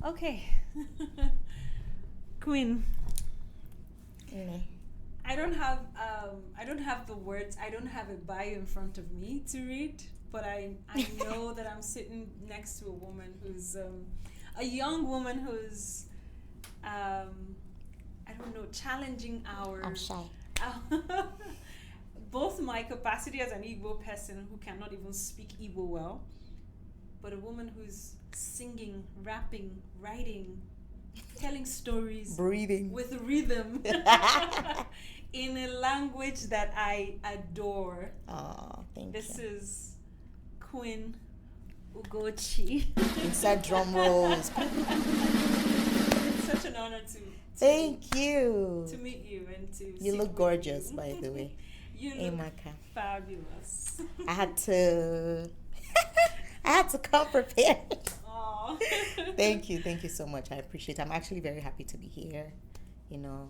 Okay. Queen. Mm. I don't have the words. I don't have a bio in front of me to read, but I know that I'm sitting next to a woman who's a young woman who's I don't know, challenging our I'm shy. both my capacity as an Igbo person who cannot even speak Igbo well, but a woman who's singing, rapping, writing, telling stories Breathing. with rhythm in a language that I adore. Oh, thank This you. is Queen Ugoccie. Inside drum rolls. It's such an honor to Thank you. to meet you and to You sit look with gorgeous, you. by the way. You Hey, look Maka. fabulous. I had to. I had to come prepared. Aw. Thank you so much. I appreciate it. I'm actually very happy to be here, you know.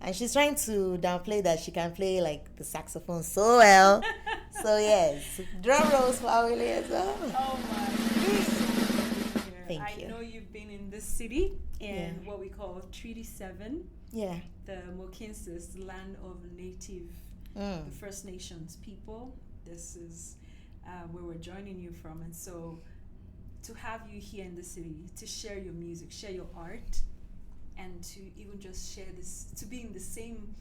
And she's trying to downplay that she can play like the saxophone so well. So yes, drum rolls for Awele as well. Oh my! It's so good to be here. Thank I you. know you've been in this city in Yeah. what we call Treaty 7, Yeah. the Mokinsis, the land of native, Mm. the First Nations people. This is where we're joining you from, and so to have you here in the city to share your music, share your art, and to even just share this, to be in the same,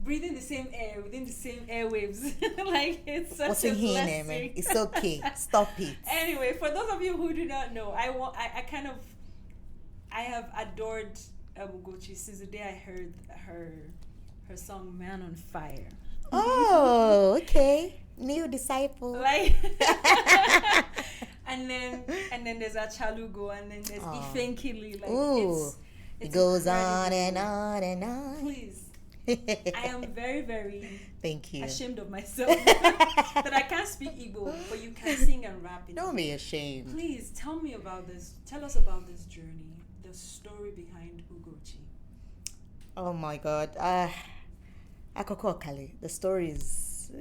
breathing the same air within the same airwaves, like it's such What's a in here, blessing. man? It's okay. Stop it. Anyway, for those of you who do not know, I have adored Ugoccie since the day I heard her song "Man on Fire." Oh, okay. New disciple. Like, and then there's Achalugo, and then there's Aw. Ifenkili. Like Ooh. it's It goes on incredible. and on and on. Please, I am very, very Thank you. ashamed of myself that I can't speak Igbo, but you can sing and rap it. Don't be ashamed. Please tell me about this. Tell us about this journey, the story behind Ugoccie. Oh my God. Akoko Kali. The story is.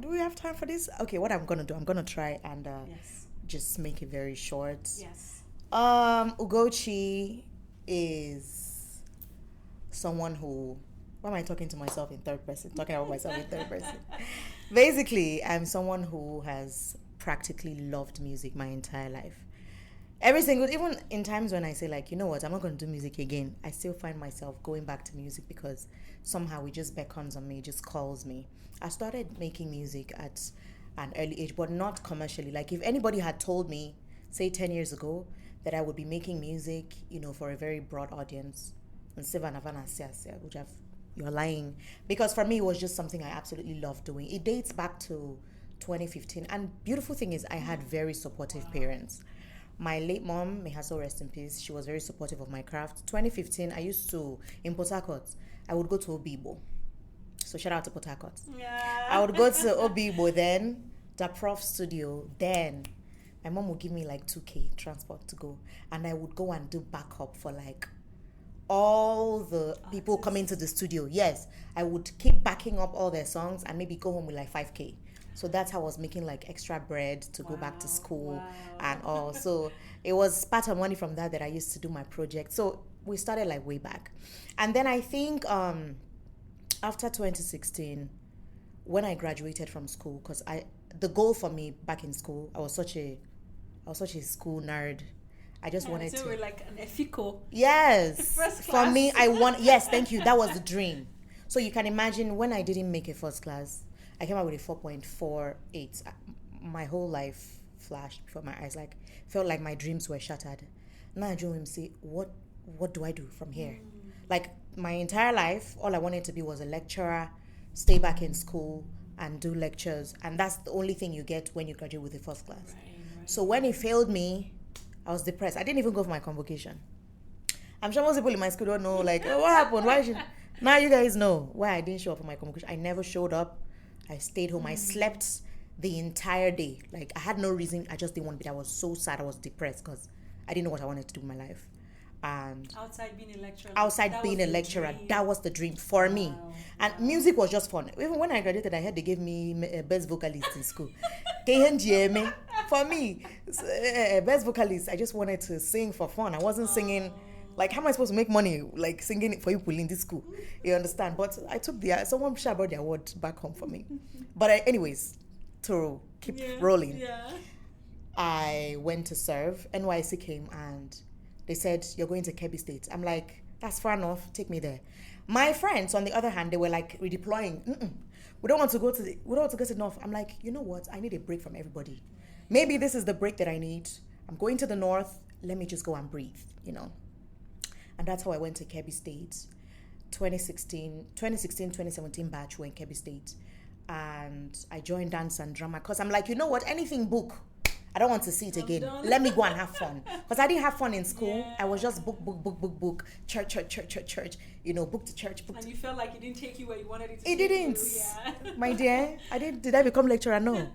Do we have time for this? Okay, what I'm gonna do? I'm gonna try and Yes. just make it very short. Yes. Ugoccie is someone who. Why am I talking to myself in third person? Talking about myself in third person. Basically, I'm someone who has practically loved music my entire life. Every single, even in times when I say like, you know what, I'm not going to do music again, I still find myself going back to music because somehow it just beckons on me, it just calls me. I started making music at an early age, but not commercially. Like if anybody had told me, say 10 years ago, that I would be making music, you know, for a very broad audience, and which you're lying. Because for me, it was just something I absolutely loved doing. It dates back to 2015. And beautiful thing is I had very supportive parents. My late mom, may her soul rest in peace, she was very supportive of my craft. 2015, I used to, in Port Harcourt, I would go to Obibo. So shout out to Port Harcourt. Yeah. I would go to Obibo then, the prof studio, then my mom would give me like 2K transport to go. And I would go and do backup for like all the people coming to the studio. Yes, I would keep backing up all their songs and maybe go home with like 5K. So that's how I was making like extra bread to go back to school and all. So it was part of money from that I used to do my project. So we started like way back. And then I think after 2016, when I graduated from school, because the goal for me back in school, I was such a school nerd. I just wanted so to. we're like an efiko. Yes. First For class. me, I want. Yes, thank you. That was the dream. So you can imagine when I didn't make a first class, I came out with a 4.48. My whole life flashed before my eyes. Like felt like my dreams were shattered. Now I join him say, what do I do from here? Like my entire life, all I wanted to be was a lecturer, stay back in school and do lectures, and that's the only thing you get when you graduate with a first class. Right. So when it failed me, I was depressed. I didn't even go for my convocation. I'm sure most people in my school don't know, like, oh, what happened? Why should... Now you guys know why I didn't show up for my convocation. I never showed up. I stayed home. I slept the entire day. Like, I had no reason. I just didn't want to be there. I was so sad. I was depressed because I didn't know what I wanted to do with my life. And Outside being a lecturer. outside being a lecturer, that was the dream for me. And music was just fun. Even when I graduated, I heard they gave me best vocalist in school. For me, best vocalist, I just wanted to sing for fun. I wasn't singing. Like, how am I supposed to make money, like, singing it for people in this school? You understand? But I took someone shout about the award back home for me. But anyways, to keep rolling, I went to serve. NYC came and they said, you're going to Kebbi State. I'm like, that's far enough. Take me there. My friends, on the other hand, they were like redeploying. We don't want to go to North. I'm like, you know what? I need a break from everybody. Maybe this is the break that I need. I'm going to the North. Let me just go and breathe, you know. And that's how I went to Kebbi State. 2017 batch were in Kebbi State. And I joined dance and drama because I'm like, you know what? Anything book. I don't want to see it again. Let me go and have fun. Because I didn't have fun in school. I was just book. Church. You know, book to church. And you felt like it didn't take you where you wanted it to. It didn't. My dear. Did I become lecturer? No.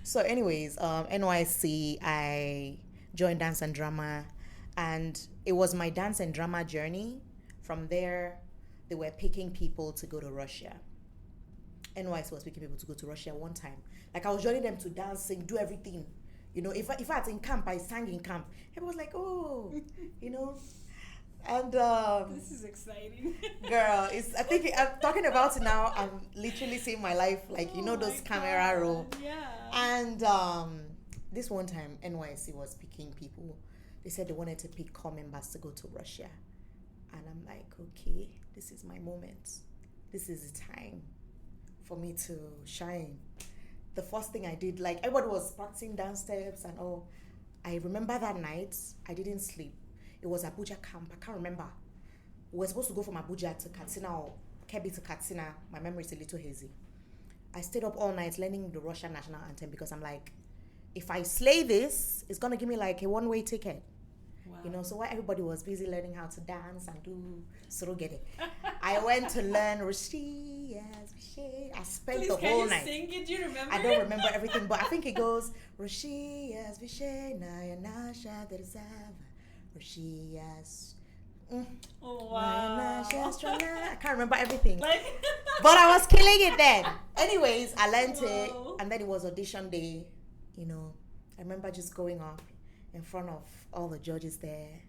So anyways, NYC, I joined dance and drama. And it was my dance and drama journey. From there, they were picking people to go to Russia. NYC was picking people to go to Russia one time. Like, I was joining them to dance, sing, do everything. You know, if I was in camp, I sang in camp. Everyone was like, oh, you know. And this is exciting. Girl, I think I'm talking about it now. I'm literally seeing my life, like, you know, those camera roll. Yeah. And this one time, NYC was picking people. They said they wanted to pick core members to go to Russia. And I'm like, okay, this is my moment. This is the time for me to shine. The first thing I did, like, everybody was practicing dance steps and all. I remember that night, I didn't sleep. It was Abuja camp. I can't remember. We were supposed to go from Abuja to Katsina or Kebbi to Katsina. My memory is a little hazy. I stayed up all night learning the Russian national anthem because I'm like, if I slay this, it's going to give me like a one-way ticket. Wow. You know, so while everybody was busy learning how to dance and do surugede, I went to learn Rushi, yes, Rushi. I spent the whole night. Sing it? Do you remember? I don't remember everything, but I think it goes Rushi, yes, Vishe, Naya Nasha, Derzava, Rushi, yes. Oh, wow. I can't remember everything. But I was killing it then. Anyways, I learned it, and then it was audition day. You know, I remember just going up in front of all the judges there.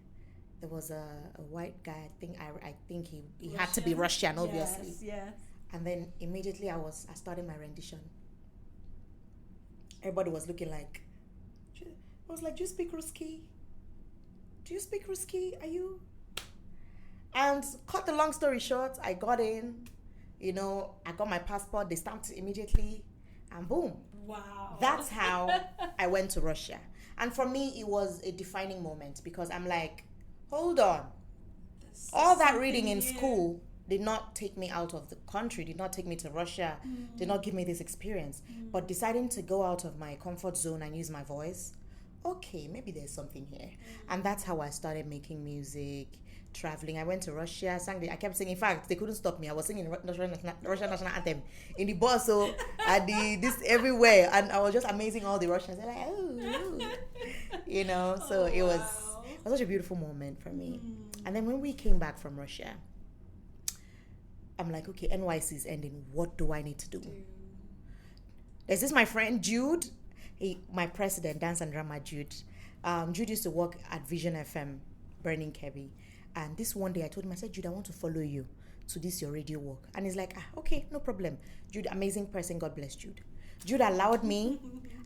There was a white guy. I think he had to be Russian, obviously. Yes. And then immediately I started my rendition. Everybody was looking like, I was like, do you speak Ruski? Do you speak Ruski? Are you? And cut the long story short, I got in. You know, I got my passport. They stamped it immediately, and boom. Wow. That's how I went to Russia. And for me, it was a defining moment because I'm like, hold on. All that reading in school did not take me out of the country, did not take me to Russia, did not give me this experience. But deciding to go out of my comfort zone and use my voice, okay, maybe there's something here. And that's how I started making music, traveling. I went to Russia, I kept singing. In fact, they couldn't stop me. I was singing Russian national anthem in the bus, so this everywhere, and I was just amazing all the Russians. They're like, oh, you know. So it was such a beautiful moment for me. And then when we came back from Russia, I'm like, okay, NYC is ending. What do I need to do? There's this my friend Jude, my president, dance and drama Jude. Jude used to work at Vision FM, Burning Kebbi. And this one day I told him, I said, Jude, I want to follow you to this your radio work. And he's like, okay, no problem. Jude, amazing person. God bless Jude. Jude allowed me.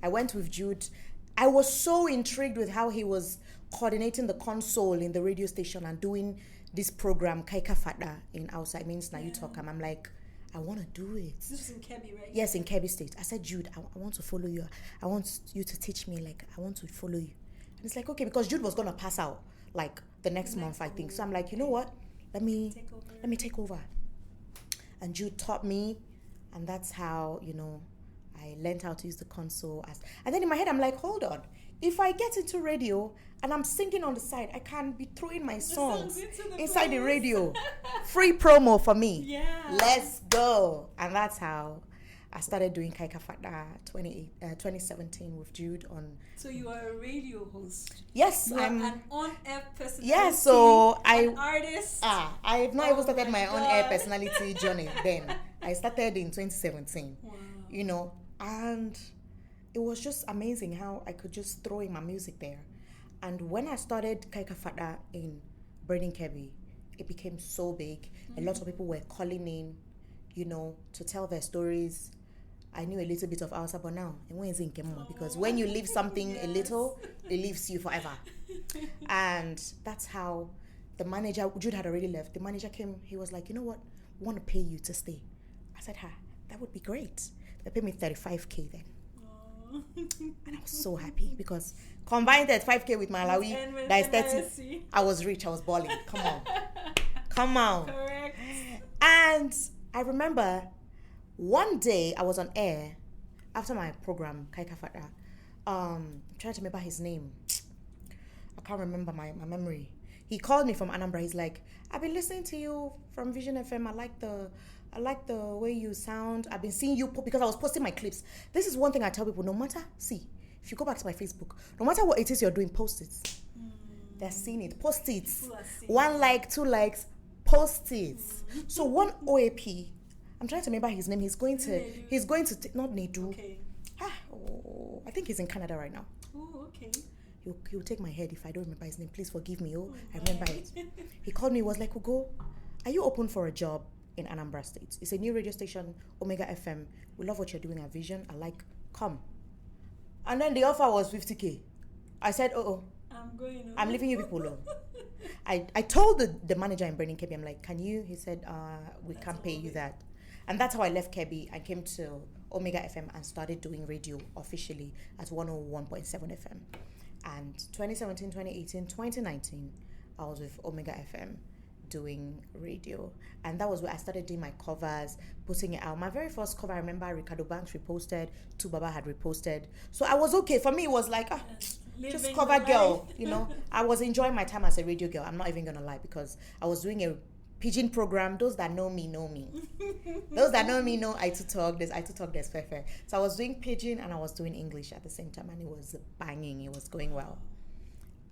I went with Jude. I was so intrigued with how he was coordinating the console in the radio station and doing this program, Kaika Fada, in outside means now you talk. And I'm like, I want to do it. This is in Kebbi, right? Yes, in Kebbi State. I said, Jude, I want to follow you. I want you to teach me. Like, I want to follow you. And it's like, okay, because Jude was going to pass out like the next month, I think. So I'm like, you know what? Let me take over. And Jude taught me, and that's how, you know, I learned how to use the console. And then in my head, I'm like, hold on. If I get into radio and I'm singing on the side, I can be throwing my songs inside the radio. Free promo for me. Yeah. Let's go. And that's how I started doing Kaika Fada 2017 with Jude on. So you are a radio host. Yes, I'm an on-air personality. Yeah, so an artist. I have not even started my on-air personality journey then. I started in 2017. Wow. You know, and it was just amazing how I could just throw in my music there. And when I started Kaika Fada in Burning Kebbi, it became so big. A lot of people were calling in, to tell their stories. I knew a little bit of Hausa, but now it won't in Kemo, because when you leave something a little, it leaves you forever. And that's how the manager, Jude had already left. The manager came, he was like, you know what? We want to pay you to stay. I said, that would be great. They paid me 35K then. And I was so happy because combined 35K with my Alawi, that is 30. I was rich, I was balling. Come on. Correct. And I remember one day I was on air after my program, Kaika Fada. I'm trying to remember his name. I can't remember my memory. He called me from Anambra. He's like, I've been listening to you from Vision FM. I like the way you sound. I've been seeing you because I was posting my clips. This is one thing I tell people, no matter, if you go back to my Facebook, no matter what it is you're doing, post it. They're seeing it. Post it. 1 like, 2 likes, post it. So one OAP, I'm trying to remember his name. He's going to not Nedu. Okay. I think he's in Canada right now. Oh, okay. He'll take my head if I don't remember his name. Please forgive me. I remember it. He called me, was like, Ugo, are you open for a job in Anambra State? It's a new radio station, Omega FM. We love what you're doing at Vision. Come. And then the offer was 50K. I said, I'm leaving you people alone. I told the manager in Burning Kebbi, I'm like, can you? He said, we can't pay you that. And that's how I left Kebbi and came to Omega FM and started doing radio officially at 101.7 FM. And 2017, 2018, 2019, I was with Omega FM doing radio. And that was where I started doing my covers, putting it out. My very first cover, I remember Ricardo Banks reposted, Tubaba had reposted. So I was okay. For me, it was like, just cover girl, I was enjoying my time as a radio girl. I'm not even going to lie, because I was doing a Pidgin program. Those that know me, know me. Those that know me know I to talk. There's fair. So I was doing Pidgin and I was doing English at the same time, and it was banging. It was going well.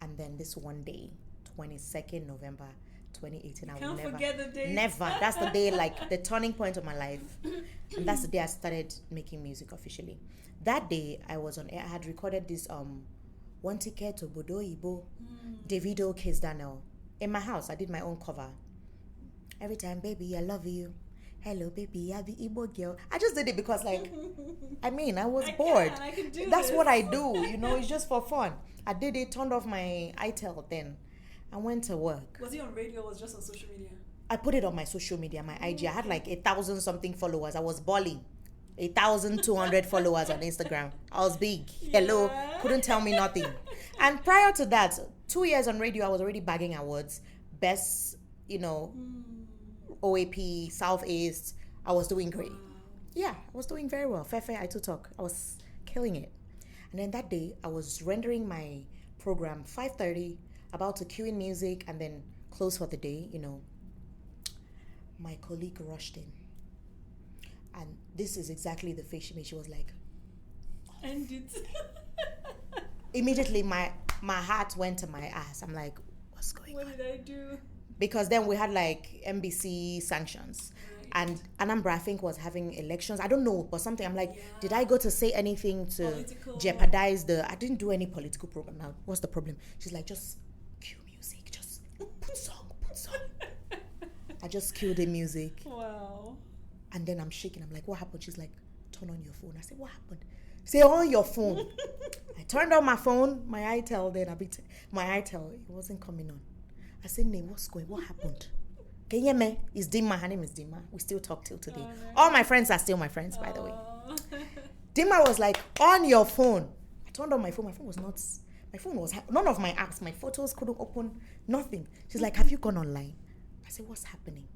And then this one day, 22nd November 2018, I will never forget the day. Never. That's the day, like the turning point of my life. And that's the day I started making music officially. That day I was on air. I had recorded this One Ticket to Bodo Ibo, Davido, Kiss Daniel. In my house, I did my own cover. Every time, baby, I love you. Hello, baby, I'm the Igbo girl. I just did it because, I was bored. I can do That's this. what I do, it's just for fun. I did it, turned off my iTel then. I went to work. Was it on radio or was it just on social media? I put it on my social media, my IG. I had 1,000 something followers. I was balling. 1,200 followers on Instagram. I was big. Hello, couldn't tell me nothing. And prior to that, 2 years on radio, I was already bagging awards. Best, OAP, Southeast. I was doing great. Yeah, I was doing very well. Fair, I to talk. I was killing it. And then that day, I was rendering my program 5:30, about to cue in music and then close for the day, My colleague rushed in. And this is exactly the face she made. She was like, End it. Immediately, my heart went to my ass. I'm like, what's going on? What did I do? Because then we had NBC sanctions. Right. And Anambra, I think, was having elections. I don't know, but something. I'm like, did I go to say anything to jeopardize I didn't do any political program. Now, what's the problem? She's like, just cue music. Just put song. I just cued the music. Wow. And then I'm shaking. I'm like, what happened? She's like, turn on your phone. I said, what happened? Say, on your phone. I turned on my phone, my iTel, then my iTel, it wasn't coming on. I said, Name, what happened? Can you hear me? It's Dima. Her name is Dima. We still talk till today. Oh, no. All my friends are still my friends, by the way. Dima was like, on your phone. I turned on my phone. My phone was none of my apps, my photos couldn't open, nothing. She's like, have you gone online? I said, what's happening?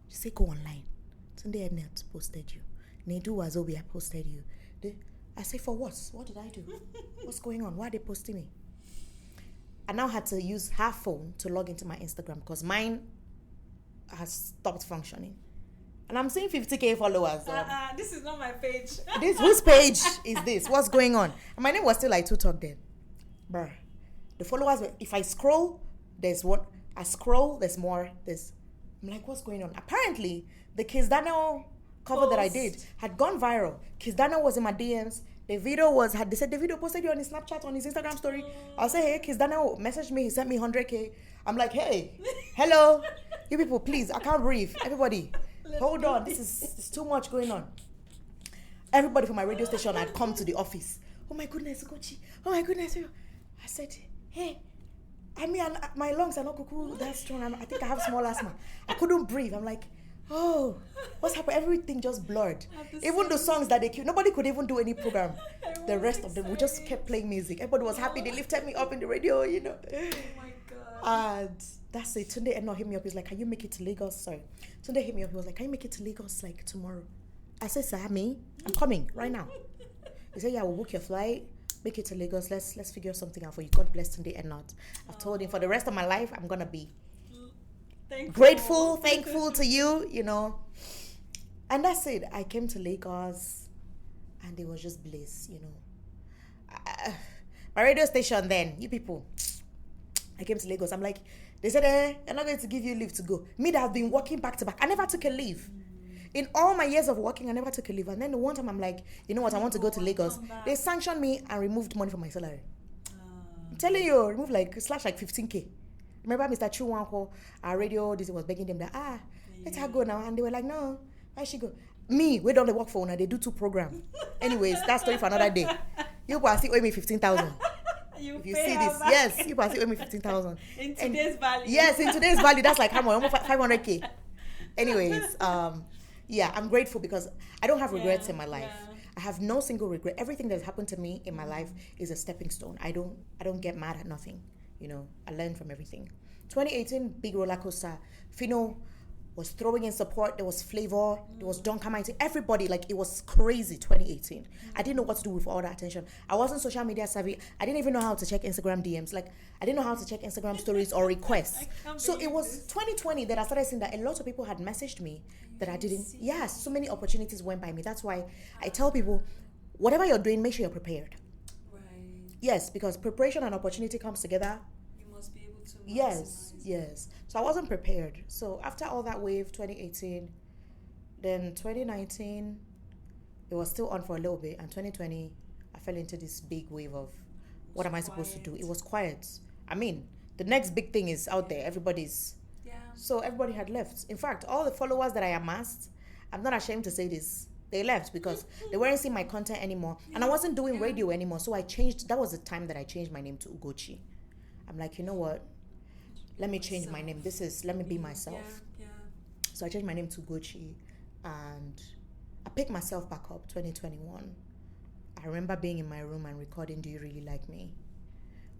She said, go online. Sunday Ednet posted you. Nedu Wazobia posted you. I said, for what? What did I do? What's going on? Why are they posting me? I now had to use her phone to log into my Instagram because mine has stopped functioning. And I'm seeing 50K followers. This is not my page. Whose page is this? What's going on? And my name was still to talk then. Bruh. The followers, if I scroll, there's one. I scroll, there's more. I'm like, what's going on? Apparently, the Kiss Daniel cover that I did had gone viral. Kiss Daniel was in my DMs. The video was, they said the video posted you on his Snapchat, on his Instagram story. I'll say, hey, Kiss Daniel messaged me, he sent me 100K. I'm like, hey, hello, you people, please, I can't breathe. Everybody, hold on, this is too much going on. Everybody from my radio station had come to the office. Oh my goodness, Ugoccie. Oh my goodness. I said, hey, I mean, my lungs are not cuckoo that strong. I think I have small asthma. I couldn't breathe. I'm like, oh, what's happened? Everything just blurred. Even the songs that they queued, nobody could even do any program. The rest of them, we just kept playing music. Everybody was happy. They lifted me up in the radio, you know. Oh my God. And that's it. Tunde Eno hit me up. He's like, can you make it to Lagos? Sorry. Tunde hit me up. He was like, can you make it to Lagos like tomorrow? I said, sir, me, I'm coming right now. He said, yeah, we'll book your flight. Make it to Lagos. Let's figure something out for you. God bless Tunde Eno. I've told him for the rest of my life, I'm going to be grateful, thankful to you, you know. And that's it. I came to Lagos and it was just bliss, you know. My radio station then, you people, I came to Lagos. I'm like, they said, I'm not going to give you leave to go. Me that have been working back to back. I never took a leave. In all my years of working, I never took a leave. And then the one time I'm like, you know what, I want to go to Lagos. They sanctioned me and removed money from my salary. I'm telling you, removed like 15K. Remember Mr. Chuwanko, our radio, this was begging them that, let her go now. And they were like, no, why she go? Me, we don't work for now. They do 2 programs. Anyways, that story for another day. You will still owe me 15,000. If you see this, back. Yes, you will still owe me 15,000. In today's value. Yes, in today's value, that's like how much? Almost 500K. Anyways, yeah, I'm grateful because I don't have regrets in my life. Yeah. I have no single regret. Everything that's happened to me in my life is a stepping stone. I don't get mad at nothing. You know, I learn from everything. 2018, big roller coaster. Fino was throwing in support. There was Flavor. There was Don Kamite. Everybody, like, it was crazy, 2018. I didn't know what to do with all that attention. I wasn't social media savvy. I didn't even know how to check Instagram DMs. Like, I didn't know how to check Instagram stories or requests. So it was 2020 that I started seeing that a lot of people had messaged me that I didn't. Yes, so many opportunities went by me. That's why I tell people, whatever you're doing, make sure you're prepared. Right. Yes, because preparation and opportunity comes together. You must be able to Yes. So I wasn't prepared. So after all that wave, 2018, then 2019, it was still on for a little bit. And 2020, I fell into this big wave of, what am I supposed to do? It was quiet. I mean, the next big thing is out there. So everybody had left. In fact, all the followers that I amassed, I'm not ashamed to say this, they left because they weren't seeing my content anymore. And I wasn't doing radio anymore. So I changed. That was the time that I changed my name to Ugoccie. I'm like, you know what? Let me change my name. Let me be myself. Yeah. So I changed my name to Ugoccie, and I picked myself back up 2021. I remember being in my room and recording Do You Really Like Me?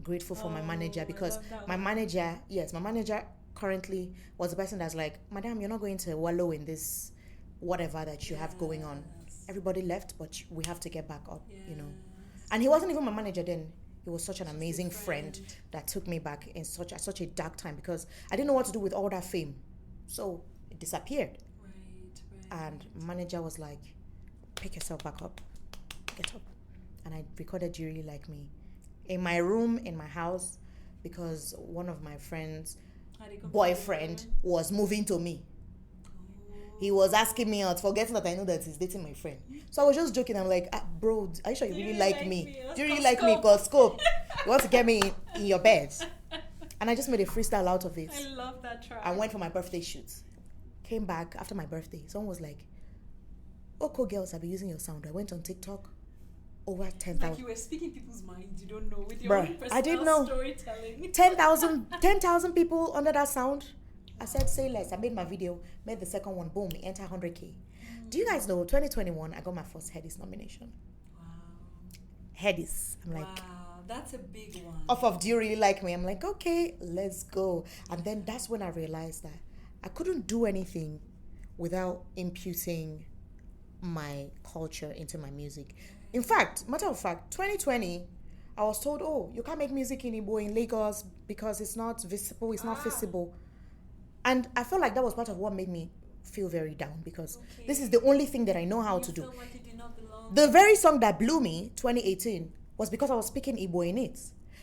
Grateful for my manager because my manager currently was the person that's like, Madam, you're not going to wallow in this whatever that you have going on. Everybody left, but we have to get back up, you know. And he wasn't even my manager then. He was such an amazing friend that took me back in such a dark time because I didn't know what to do with all that fame. So it disappeared. Right. And manager was like, pick yourself back up. Get up. And I recorded Do You Really Like Me? In my room, in my house, because one of my friends' boyfriend was moving to me. He was asking me out, forgetting that I know that he's dating my friend. So I was just joking. I'm like, bro, are you sure you really like me? Do you really like me? Because scope, you want to get me in your bed. And I just made a freestyle out of it. I love that track. I went for my birthday shoot. Came back after my birthday. Someone was like, Oko girls, I've been using your sound. I went on TikTok. Over 10,000. Like you were speaking people's minds. You don't know with your own personal I didn't know. Storytelling. 10,000 people under that sound. I said, say less. I made my video, made the second one, boom, it entered 100K. Do you guys know, 2021, I got my first Headies nomination. Wow. Headies. I'm like, wow, that's a big one. Off of Do You Really Like Me? I'm like, okay, let's go. And then that's when I realized that I couldn't do anything without imputing my culture into my music. In fact, matter of fact, 2020, I was told, oh, you can't make music in Igbo in Lagos because it's not visible, it's not visible. And I felt like that was part of what made me feel very down because this is the only thing that I know how to do. Felt like you did not belong. The very song that blew me, 2018, was because I was speaking Igbo in it.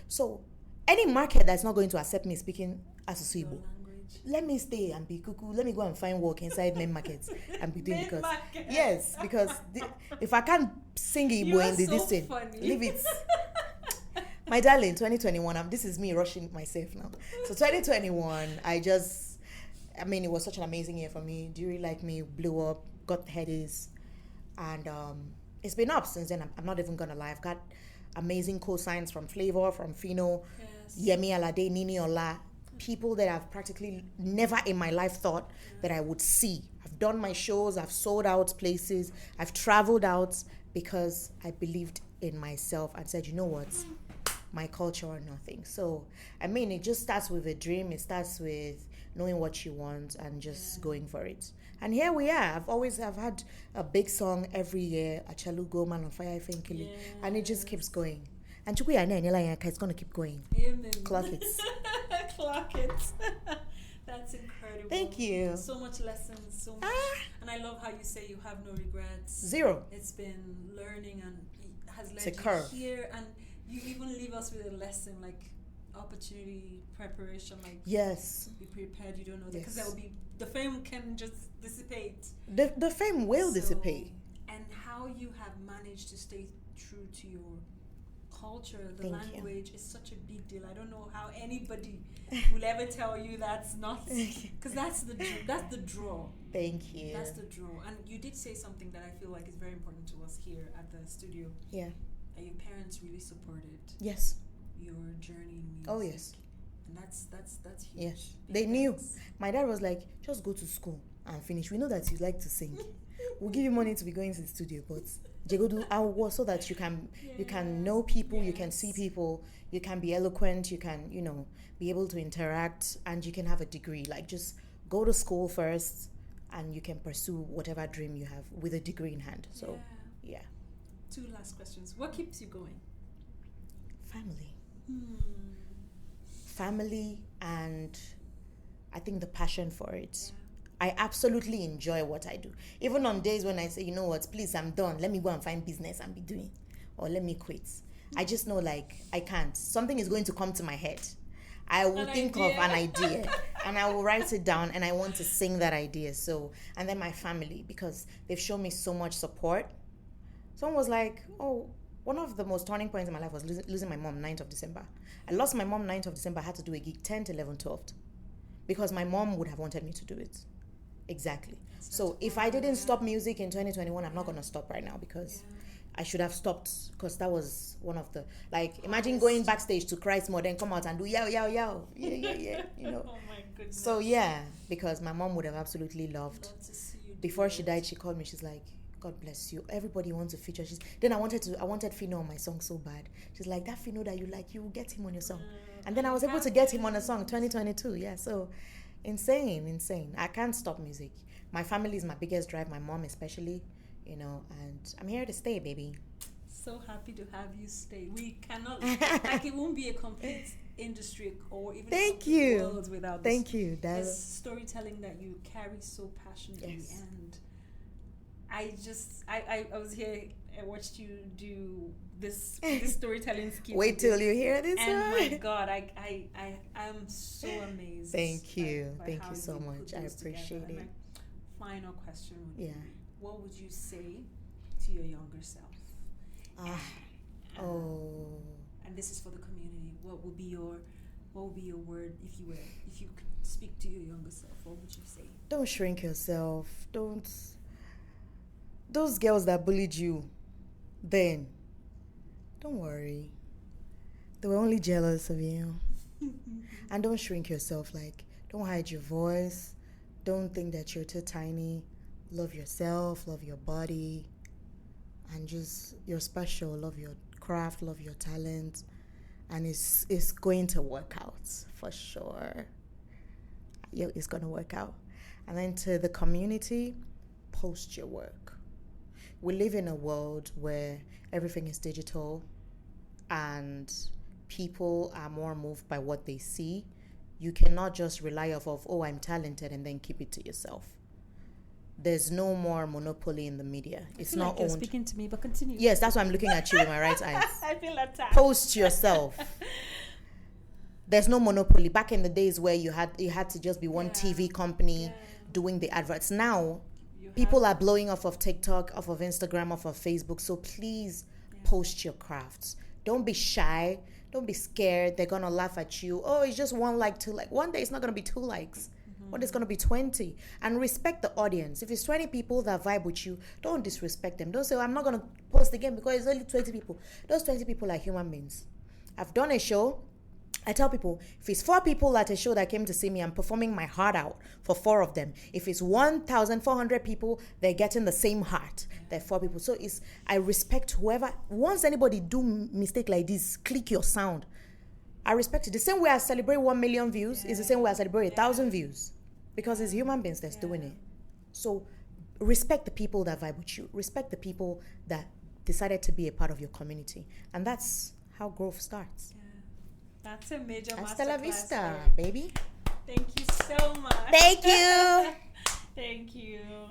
So any market that's not going to accept me speaking Asusu Igbo, let me stay and be cuckoo. Let me go and find work inside main markets and be doing Main because market. yes, because if I can't sing You Igbo are in the so distance, funny. leave it. My darling, 2021. This is me rushing myself now. So 2021, it was such an amazing year for me. Do you really like me? Blew up, got headies, and it's been up since then. I'm not even gonna lie. I've got amazing co-signs from Flavor, from Fino, Yes. Yemi Alade, Nini Ola, people that I've practically never in my life thought that I would see. I've done my shows, I've sold out places, I've traveled out because I believed in myself and said, you know what, my culture or nothing. So, it just starts with a dream. It starts with knowing what you want and just going for it. And here we are. I've had a big song every year, Achalu Go Man on Fire Finkili, and it just keeps going. And Chukwu ya na it's gonna keep going. Amen. Clock it. Clock it. That's incredible. Thank you. So much lessons, so much. And I love how you say you have no regrets. Zero. It's been learning and it has led It's a you curve. here, and you even leave us with a lesson like opportunity, preparation, like Yes. be prepared, you don't know that, because Yes. that will be, the fame can just dissipate. The fame will So, dissipate. And how you have managed to stay true to your culture, the Thank you. language is such a big deal. I don't know how anybody will ever tell you that's not, because that's the draw. Thank you. That's the draw. And you did say something that I feel like is very important to us here at the studio. Yeah. That your parents really supported Yes. your journey in music. Oh yes. And that's huge. Yes. Big They knew. thanks. My dad was like, just go to school and finish. We know that you like to sing. We'll give you money to be going to the studio, but Jegodu our so that you can know people, you can see people, you can be eloquent, you can, be able to interact, and you can have a degree. Like, just go to school first and you can pursue whatever dream you have with a degree in hand. So yeah. 2 last questions. What keeps you going? Family. Family, and I think the passion for it. I absolutely enjoy what I do. Even on days when I say, you know what, please, I'm done. Let me go and find business and be doing. Or let me quit. I just know, like, I can't. Something is going to come to my head. I will think of an idea and I will write it down, and I want to sing that idea. So, and then my family, because they've shown me so much support. Someone was like, one of the most turning points in my life was losing my mom 9th of December. I lost my mom 9th of December. I had to do a gig 10th, 11th, 12th. Because my mom would have wanted me to do it. Exactly. So if I didn't stop music in 2021, I'm not going to stop right now, because I should have stopped, because that was one of the, like, imagine going backstage to Christ more, then come out and do yow, yow, yow. Yeah. Oh my goodness. So yeah, because my mom would have absolutely loved. Love to see you do Before she it. died, she called me. She's like, God bless you. Everybody wants to feature. Then I wanted Fino on my song so bad. She's like, that Fino that you like, you get him on your song. And then I was able to get him on a song 2022. Yeah, so insane. I can't stop music. My family is my biggest drive, my mom especially, and I'm here to stay, baby. So happy to have you stay. We cannot, like, it won't be a complete industry or even Thank a complete you. world without Thank you. this storytelling that you carry so passionately. Yes. And I was here, I watched you do this storytelling scheme. Wait till you hear this And one. my God, I am so amazed. Thank you. by Thank how you so put much. I those together. appreciate And it. my final question would be, Yeah. what would you say to your younger self? And this is for the community. What would be your word if you could speak to your younger self? What would you say? Don't shrink yourself. Don't. Those girls that bullied you, then, don't worry. They were only jealous of you. And don't shrink yourself. Like, don't hide your voice. Don't think that you're too tiny. Love yourself. Love your body. And just, you're special. Love your craft. Love your talent. And it's going to work out for sure. It's going to work out. And then to the community, post your work. We live in a world where everything is digital and people are more moved by what they see. You cannot just rely off of, I'm talented, and then keep it to yourself. There's no more monopoly in the media. It's not you're owned. speaking to me, but continue. Yes, that's why I'm looking at you with my right eyes. I feel attacked. Post yourself. There's no monopoly. Back in the days where you had to just be one TV company doing the adverts. Now people are blowing off of TikTok, off of Instagram, off of Facebook. So please post your crafts. Don't be shy. Don't be scared. They're gonna laugh at you. Oh, it's just one like, two like. One day it's not gonna be 2 likes. One day it's gonna be 20. And respect the audience. If it's 20 people that vibe with you, don't disrespect them. Don't say, I'm not gonna post again because it's only 20 people. Those 20 people are human beings. I've done a show. I tell people, if it's 4 people at a show that came to see me, I'm performing my heart out for 4 of them. If it's 1,400 people, they're getting the same heart. They're 4 people. So I respect whoever. Once anybody do mistake like this, click your sound. I respect it. The same way I celebrate 1 million views is the same way I celebrate 1,000 views. Because it's human beings that's doing it. So respect the people that vibe with you. Respect the people that decided to be a part of your community. And that's how growth starts. That's a major masterclass. Hasta la vista, baby. Thank you so much. Thank you. Thank you.